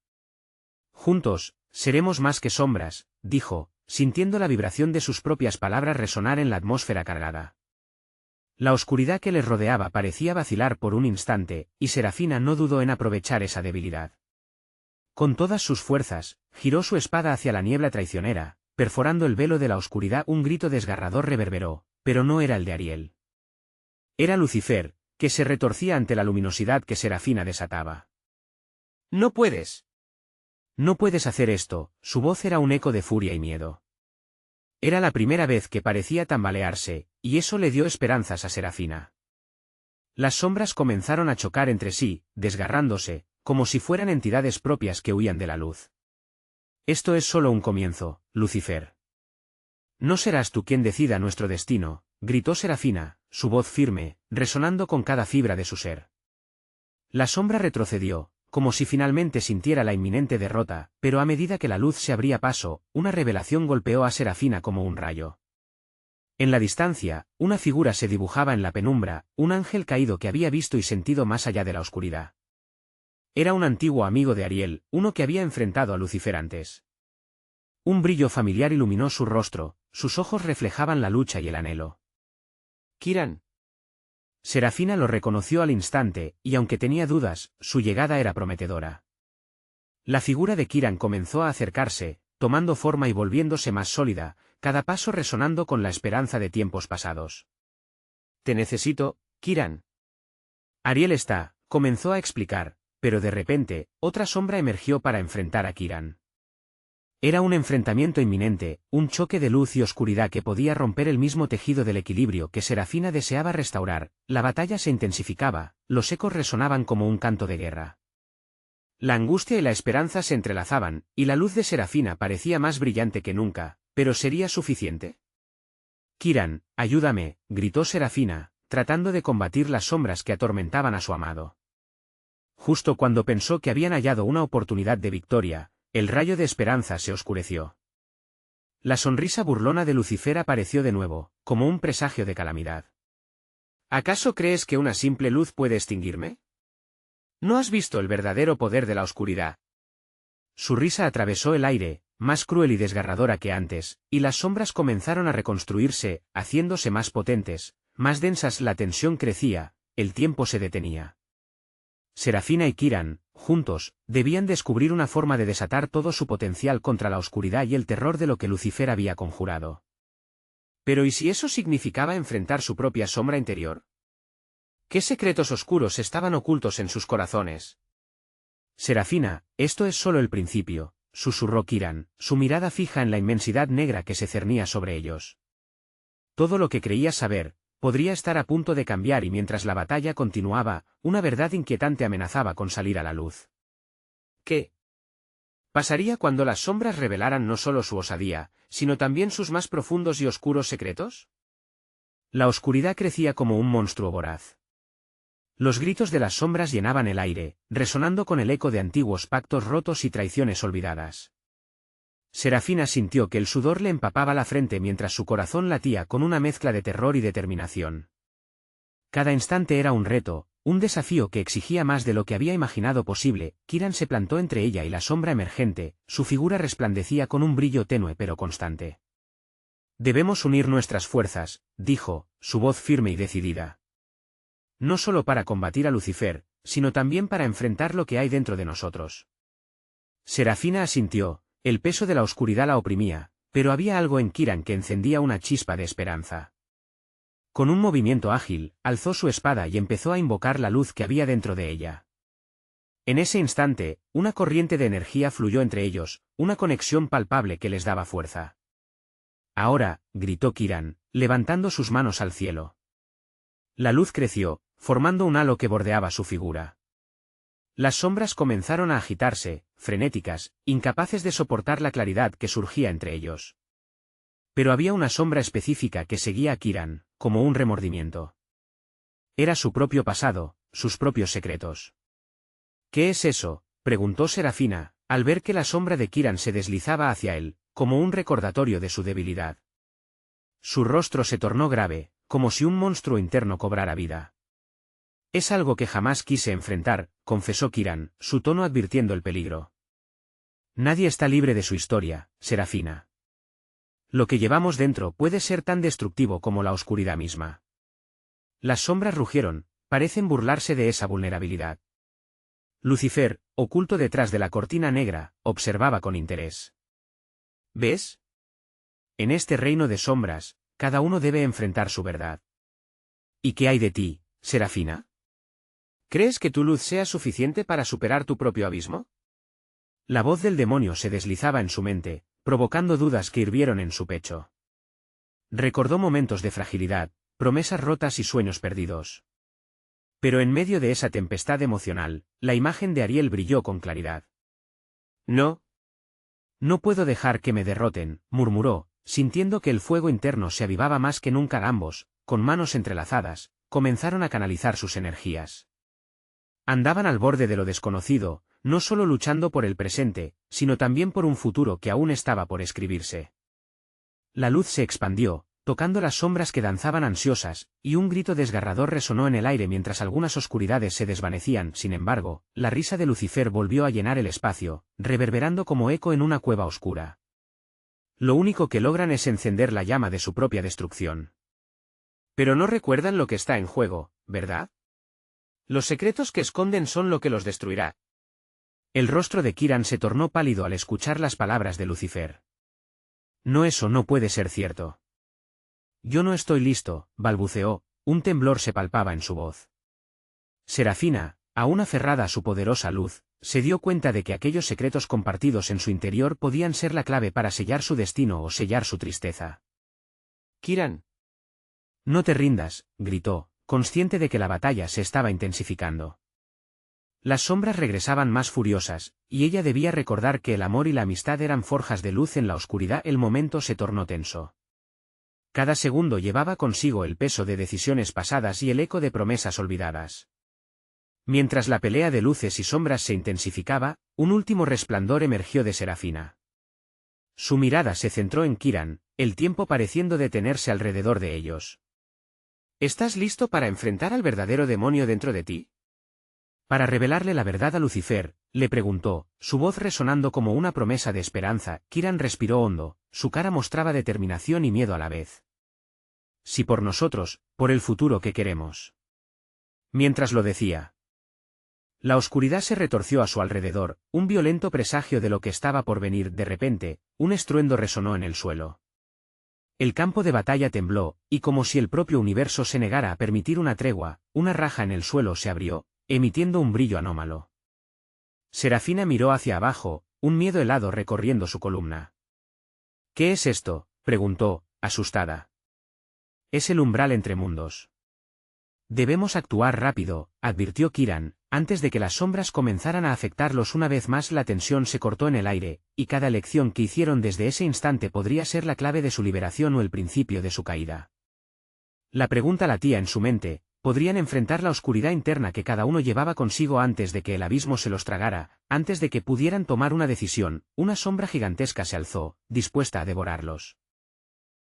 Juntos, seremos más que sombras, dijo, sintiendo la vibración de sus propias palabras resonar en la atmósfera cargada. La oscuridad que les rodeaba parecía vacilar por un instante, y Serafina no dudó en aprovechar esa debilidad. Con todas sus fuerzas, giró su espada hacia la niebla traicionera, perforando el velo de la oscuridad. Un grito desgarrador reverberó, pero no era el de Ariel. Era Lucifer, que se retorcía ante la luminosidad que Serafina desataba. «¡No puedes! No puedes hacer esto», su voz era un eco de furia y miedo. Era la primera vez que parecía tambalearse, y eso le dio esperanzas a Serafina. Las sombras comenzaron a chocar entre sí, desgarrándose, como si fueran entidades propias que huían de la luz. «Esto es solo un comienzo, Lucifer. No serás tú quien decida nuestro destino», gritó Serafina, su voz firme, resonando con cada fibra de su ser. La sombra retrocedió, como si finalmente sintiera la inminente derrota, pero a medida que la luz se abría paso, una revelación golpeó a Serafina como un rayo. En la distancia, una figura se dibujaba en la penumbra, un ángel caído que había visto y sentido más allá de la oscuridad. Era un antiguo amigo de Ariel, uno que había enfrentado a Lucifer antes. Un brillo familiar iluminó su rostro, sus ojos reflejaban la lucha y el anhelo. «Kiran». Serafina lo reconoció al instante, y aunque tenía dudas, su llegada era prometedora. La figura de Kiran comenzó a acercarse, tomando forma y volviéndose más sólida, cada paso resonando con la esperanza de tiempos pasados. «Te necesito, Kiran». Ariel comenzó a explicar, pero de repente, otra sombra emergió para enfrentar a Kiran. Era un enfrentamiento inminente, un choque de luz y oscuridad que podía romper el mismo tejido del equilibrio que Serafina deseaba restaurar. La batalla se intensificaba, los ecos resonaban como un canto de guerra. La angustia y la esperanza se entrelazaban, y la luz de Serafina parecía más brillante que nunca, pero ¿sería suficiente? «Kiran, ayúdame», gritó Serafina, tratando de combatir las sombras que atormentaban a su amado. Justo cuando pensó que habían hallado una oportunidad de victoria, el rayo de esperanza se oscureció. La sonrisa burlona de Lucifer apareció de nuevo, como un presagio de calamidad. «¿Acaso crees que una simple luz puede extinguirme? ¿No has visto el verdadero poder de la oscuridad?» Su risa atravesó el aire, más cruel y desgarradora que antes, y las sombras comenzaron a reconstruirse, haciéndose más potentes, más densas. La tensión crecía, el tiempo se detenía. Serafina y Kiran, juntos, debían descubrir una forma de desatar todo su potencial contra la oscuridad y el terror de lo que Lucifer había conjurado. Pero ¿y si eso significaba enfrentar su propia sombra interior? ¿Qué secretos oscuros estaban ocultos en sus corazones? «Serafina, esto es solo el principio», susurró Kiran, su mirada fija en la inmensidad negra que se cernía sobre ellos. Todo lo que creías saber podría estar a punto de cambiar, y mientras la batalla continuaba, una verdad inquietante amenazaba con salir a la luz. «¿Qué? ¿Pasaría cuando las sombras revelaran no solo su osadía, sino también sus más profundos y oscuros secretos? La oscuridad crecía como un monstruo voraz. Los gritos de las sombras llenaban el aire, resonando con el eco de antiguos pactos rotos y traiciones olvidadas. Serafina sintió que el sudor le empapaba la frente mientras su corazón latía con una mezcla de terror y determinación. Cada instante era un reto, un desafío que exigía más de lo que había imaginado posible. Kiran se plantó entre ella y la sombra emergente, su figura resplandecía con un brillo tenue pero constante. Debemos unir nuestras fuerzas, dijo, su voz firme y decidida. No solo para combatir a Lucifer, sino también para enfrentar lo que hay dentro de nosotros. Serafina asintió, el peso de la oscuridad la oprimía, pero había algo en Kiran que encendía una chispa de esperanza. Con un movimiento ágil, alzó su espada y empezó a invocar la luz que había dentro de ella. En ese instante, una corriente de energía fluyó entre ellos, una conexión palpable que les daba fuerza. Ahora, gritó Kiran, levantando sus manos al cielo. La luz creció, formando un halo que bordeaba su figura. Las sombras comenzaron a agitarse, frenéticas, incapaces de soportar la claridad que surgía entre ellos. Pero había una sombra específica que seguía a Kiran, como un remordimiento. Era su propio pasado, sus propios secretos. ¿Qué es eso?, preguntó Serafina, al ver que la sombra de Kiran se deslizaba hacia él, como un recordatorio de su debilidad. Su rostro se tornó grave, como si un monstruo interno cobrara vida. Es algo que jamás quise enfrentar, confesó Kiran, su tono advirtiendo el peligro. Nadie está libre de su historia, Serafina. Lo que llevamos dentro puede ser tan destructivo como la oscuridad misma. Las sombras rugieron, parecen burlarse de esa vulnerabilidad. Lucifer, oculto detrás de la cortina negra, observaba con interés. ¿Ves? En este reino de sombras, cada uno debe enfrentar su verdad. ¿Y qué hay de ti, Serafina? ¿Crees que tu luz sea suficiente para superar tu propio abismo? La voz del demonio se deslizaba en su mente, provocando dudas que hirvieron en su pecho. Recordó momentos de fragilidad, promesas rotas y sueños perdidos. Pero en medio de esa tempestad emocional, la imagen de Ariel brilló con claridad. No. No puedo dejar que me derroten, murmuró, sintiendo que el fuego interno se avivaba más que nunca. Ambos, con manos entrelazadas, comenzaron a canalizar sus energías. Andaban al borde de lo desconocido, no solo luchando por el presente, sino también por un futuro que aún estaba por escribirse. La luz se expandió, tocando las sombras que danzaban ansiosas, y un grito desgarrador resonó en el aire mientras algunas oscuridades se desvanecían. Sin embargo, la risa de Lucifer volvió a llenar el espacio, reverberando como eco en una cueva oscura. Lo único que logran es encender la llama de su propia destrucción. Pero no recuerdan lo que está en juego, ¿verdad? Los secretos que esconden son lo que los destruirá. El rostro de Kiran se tornó pálido al escuchar las palabras de Lucifer. No, eso no puede ser cierto. Yo no estoy listo, balbuceó, un temblor se palpaba en su voz. Serafina, aún aferrada a su poderosa luz, se dio cuenta de que aquellos secretos compartidos en su interior podían ser la clave para sellar su destino o sellar su tristeza. Kiran. No te rindas, gritó, consciente de que la batalla se estaba intensificando. Las sombras regresaban más furiosas, y ella debía recordar que el amor y la amistad eran forjas de luz en la oscuridad. El momento se tornó tenso. Cada segundo llevaba consigo el peso de decisiones pasadas y el eco de promesas olvidadas. Mientras la pelea de luces y sombras se intensificaba, un último resplandor emergió de Serafina. Su mirada se centró en Kiran, el tiempo pareciendo detenerse alrededor de ellos. ¿Estás listo para enfrentar al verdadero demonio dentro de ti? Para revelarle la verdad a Lucifer, le preguntó, su voz resonando como una promesa de esperanza. Kiran respiró hondo, su cara mostraba determinación y miedo a la vez. Sí, por nosotros, por el futuro que queremos. Mientras lo decía, la oscuridad se retorció a su alrededor, un violento presagio de lo que estaba por venir. De repente, un estruendo resonó en el suelo. El campo de batalla tembló, y como si el propio universo se negara a permitir una tregua, una raja en el suelo se abrió, emitiendo un brillo anómalo. Serafina miró hacia abajo, un miedo helado recorriendo su columna. ¿Qué es esto?, preguntó, asustada. Es el umbral entre mundos. Debemos actuar rápido, advirtió Kiran, Antes de que las sombras comenzaran a afectarlos una vez más, la tensión se cortó en el aire, y cada elección que hicieron desde ese instante podría ser la clave de su liberación o el principio de su caída. La pregunta latía en su mente: ¿podrían enfrentar la oscuridad interna que cada uno llevaba consigo antes de que el abismo se los tragara? Antes de que pudieran tomar una decisión, una sombra gigantesca se alzó, dispuesta a devorarlos.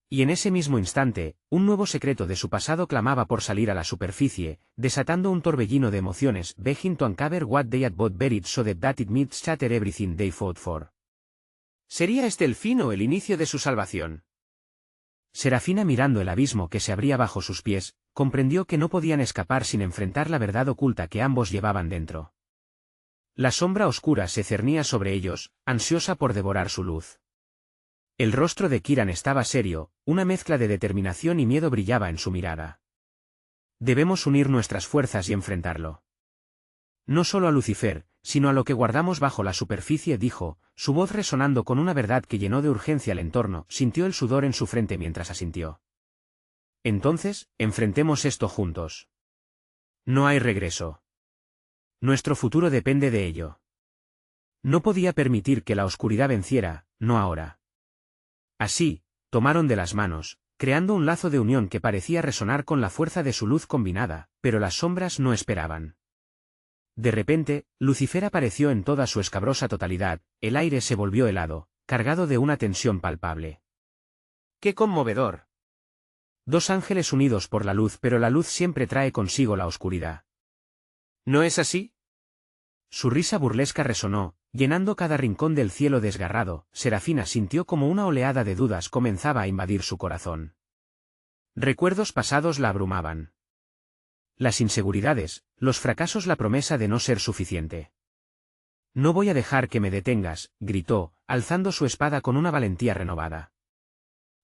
Y en ese mismo instante, un nuevo secreto de su pasado clamaba por salir a la superficie, desatando un torbellino de emociones. Begin to uncover what they had both buried so that it might shatter everything they fought for. ¿Sería este el fin o el inicio de su salvación? Serafina, mirando el abismo que se abría bajo sus pies, comprendió que no podían escapar sin enfrentar la verdad oculta que ambos llevaban dentro. La sombra oscura se cernía sobre ellos, ansiosa por devorar su luz. El rostro de Kiran estaba serio, una mezcla de determinación y miedo brillaba en su mirada. Debemos unir nuestras fuerzas y enfrentarlo. No solo a Lucifer, sino a lo que guardamos bajo la superficie, dijo, su voz resonando con una verdad que llenó de urgencia el entorno. Sintió el sudor en su frente mientras asintió. Entonces, enfrentemos esto juntos. No hay regreso. Nuestro futuro depende de ello. No podía permitir que la oscuridad venciera, no ahora. Así, tomaron de las manos, creando un lazo de unión que parecía resonar con la fuerza de su luz combinada, pero las sombras no esperaban. De repente, Lucifer apareció en toda su escabrosa totalidad, el aire se volvió helado, cargado de una tensión palpable. ¡Qué conmovedor! Dos ángeles unidos por la luz, pero la luz siempre trae consigo la oscuridad. ¿No es así? Su risa burlesca resonó, llenando cada rincón del cielo desgarrado. Serafina sintió como una oleada de dudas comenzaba a invadir su corazón. Recuerdos pasados la abrumaban. Las inseguridades, los fracasos, la promesa de no ser suficiente. No voy a dejar que me detengas, gritó, alzando su espada con una valentía renovada.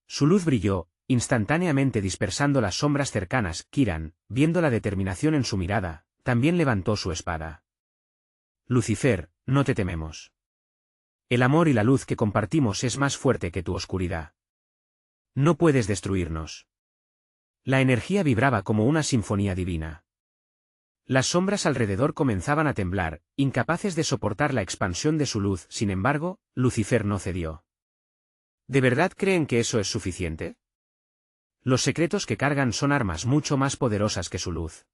Su luz brilló, instantáneamente dispersando las sombras cercanas. Kiran, viendo la determinación en su mirada, también levantó su espada. Lucifer, no te tememos. El amor y la luz que compartimos es más fuerte que tu oscuridad. No puedes destruirnos. La energía vibraba como una sinfonía divina. Las sombras alrededor comenzaban a temblar, incapaces de soportar la expansión de su luz. Sin embargo, Lucifer no cedió. ¿De verdad creen que eso es suficiente? Los secretos que cargan son armas mucho más poderosas que su luz.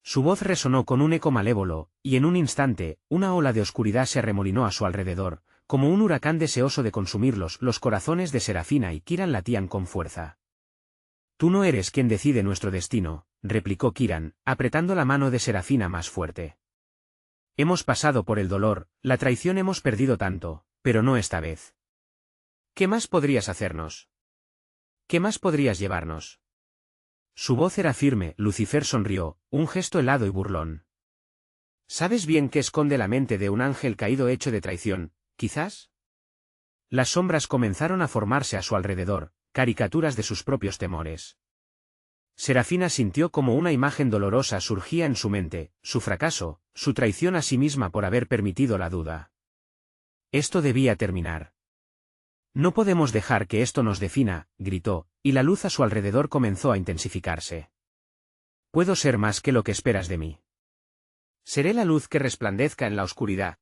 Su voz resonó con un eco malévolo, y en un instante, una ola de oscuridad se arremolinó a su alrededor, como un huracán deseoso de consumirlos. Los corazones de Serafina y Kiran latían con fuerza. Tú no eres quien decide nuestro destino, replicó Kiran, apretando la mano de Serafina más fuerte. Hemos pasado por el dolor, la traición, hemos perdido tanto, pero no esta vez. ¿Qué más podrías hacernos? ¿Qué más podrías llevarnos? Su voz era firme. Lucifer sonrió, un gesto helado y burlón. ¿Sabes bien qué esconde la mente de un ángel caído hecho de traición, quizás? Las sombras comenzaron a formarse a su alrededor, caricaturas de sus propios temores. Serafina sintió como una imagen dolorosa surgía en su mente, su fracaso, su traición a sí misma por haber permitido la duda. Esto debía terminar. No podemos dejar que esto nos defina, gritó, y la luz a su alrededor comenzó a intensificarse. Puedo ser más que lo que esperas de mí. Seré la luz que resplandezca en la oscuridad.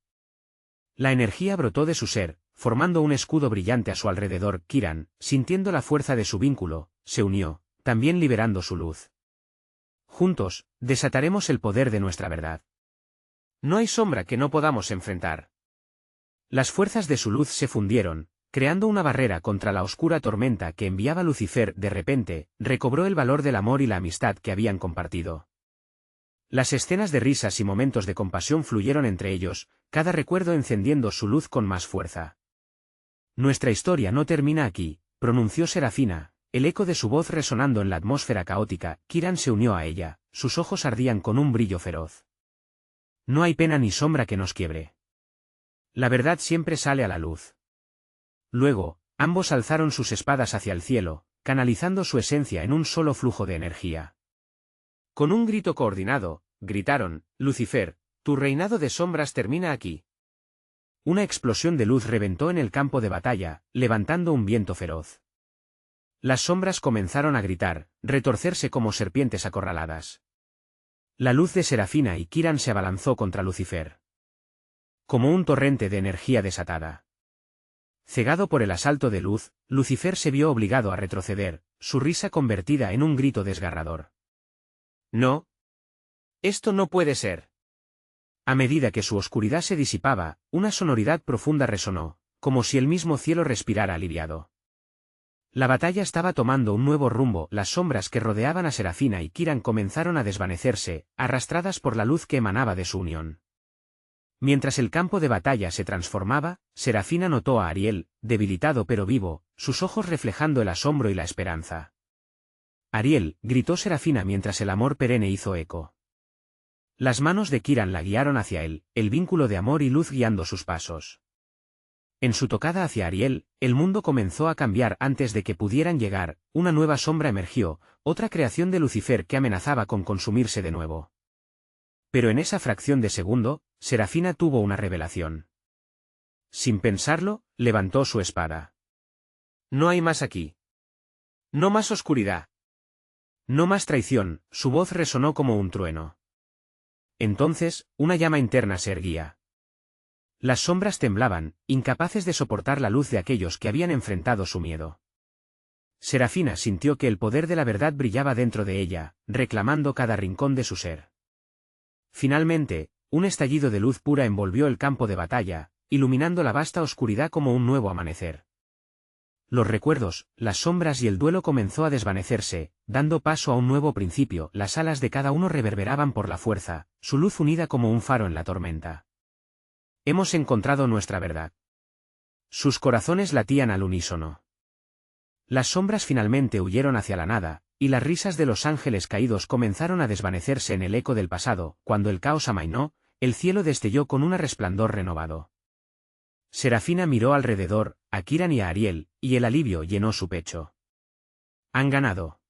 La energía brotó de su ser, formando un escudo brillante a su alrededor. Kiran, sintiendo la fuerza de su vínculo, se unió, también liberando su luz. Juntos, desataremos el poder de nuestra verdad. No hay sombra que no podamos enfrentar. Las fuerzas de su luz se fundieron, creando una barrera contra la oscura tormenta que enviaba Lucifer. De repente, recobró el valor del amor y la amistad que habían compartido. Las escenas de risas y momentos de compasión fluyeron entre ellos, cada recuerdo encendiendo su luz con más fuerza. Nuestra historia no termina aquí, pronunció Serafina, el eco de su voz resonando en la atmósfera caótica. Kiran se unió a ella, sus ojos ardían con un brillo feroz. No hay pena ni sombra que nos quiebre. La verdad siempre sale a la luz. Luego, ambos alzaron sus espadas hacia el cielo, canalizando su esencia en un solo flujo de energía. Con un grito coordinado, gritaron: Lucifer, tu reinado de sombras termina aquí. Una explosión de luz reventó en el campo de batalla, levantando un viento feroz. Las sombras comenzaron a gritar, retorcerse como serpientes acorraladas. La luz de Serafina y Kiran se abalanzó contra Lucifer. Como un torrente de energía desatada. Cegado por el asalto de luz, Lucifer se vio obligado a retroceder, su risa convertida en un grito desgarrador. «No. Esto no puede ser». A medida que su oscuridad se disipaba, una sonoridad profunda resonó, como si el mismo cielo respirara aliviado. La batalla estaba tomando un nuevo rumbo, las sombras que rodeaban a Serafina y Kiran comenzaron a desvanecerse, arrastradas por la luz que emanaba de su unión. Mientras el campo de batalla se transformaba, Serafina notó a Ariel, debilitado pero vivo, sus ojos reflejando el asombro y la esperanza. «Ariel», gritó Serafina mientras el amor perenne hizo eco. Las manos de Kiran la guiaron hacia él, el vínculo de amor y luz guiando sus pasos. En su tocada hacia Ariel, el mundo comenzó a cambiar antes de que pudieran llegar, una nueva sombra emergió, otra creación de Lucifer que amenazaba con consumirse de nuevo. Pero en esa fracción de segundo, Serafina tuvo una revelación. Sin pensarlo, levantó su espada. «No hay más aquí. No más oscuridad. No más traición», su voz resonó como un trueno. Entonces, una llama interna se erguía. Las sombras temblaban, incapaces de soportar la luz de aquellos que habían enfrentado su miedo. Serafina sintió que el poder de la verdad brillaba dentro de ella, reclamando cada rincón de su ser. Finalmente, un estallido de luz pura envolvió el campo de batalla, iluminando la vasta oscuridad como un nuevo amanecer. Los recuerdos, las sombras y el duelo comenzó a desvanecerse, dando paso a un nuevo principio. Las alas de cada uno reverberaban por la fuerza, su luz unida como un faro en la tormenta. «Hemos encontrado nuestra verdad». Sus corazones latían al unísono. Las sombras finalmente huyeron hacia la nada, y las risas de los ángeles caídos comenzaron a desvanecerse en el eco del pasado. Cuando el caos amainó, el cielo destelló con un resplandor renovado. Serafina miró alrededor, a Kiran y a Ariel, y el alivio llenó su pecho. Han ganado.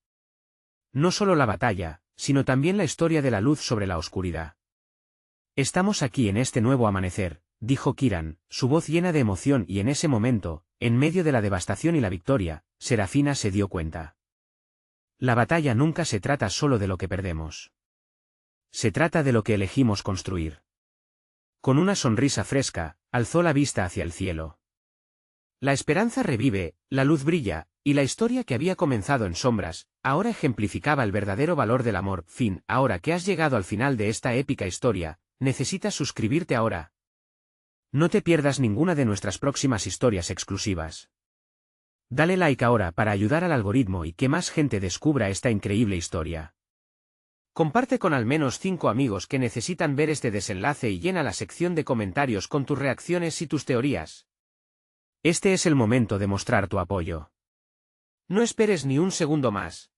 No solo la batalla, sino también la historia de la luz sobre la oscuridad. Estamos aquí en este nuevo amanecer, dijo Kiran, su voz llena de emoción, y en ese momento, en medio de la devastación y la victoria, Serafina se dio cuenta. La batalla nunca se trata solo de lo que perdemos. Se trata de lo que elegimos construir. Con una sonrisa fresca, alzó la vista hacia el cielo. La esperanza revive, la luz brilla, y la historia que había comenzado en sombras, ahora ejemplificaba el verdadero valor del amor. Fin. Ahora que has llegado al final de esta épica historia, necesitas suscribirte ahora. No te pierdas ninguna de nuestras próximas historias exclusivas. Dale like ahora para ayudar al algoritmo y que más gente descubra esta increíble historia. Comparte con al menos 5 amigos que necesitan ver este desenlace y llena la sección de comentarios con tus reacciones y tus teorías. Este es el momento de mostrar tu apoyo. No esperes ni un segundo más.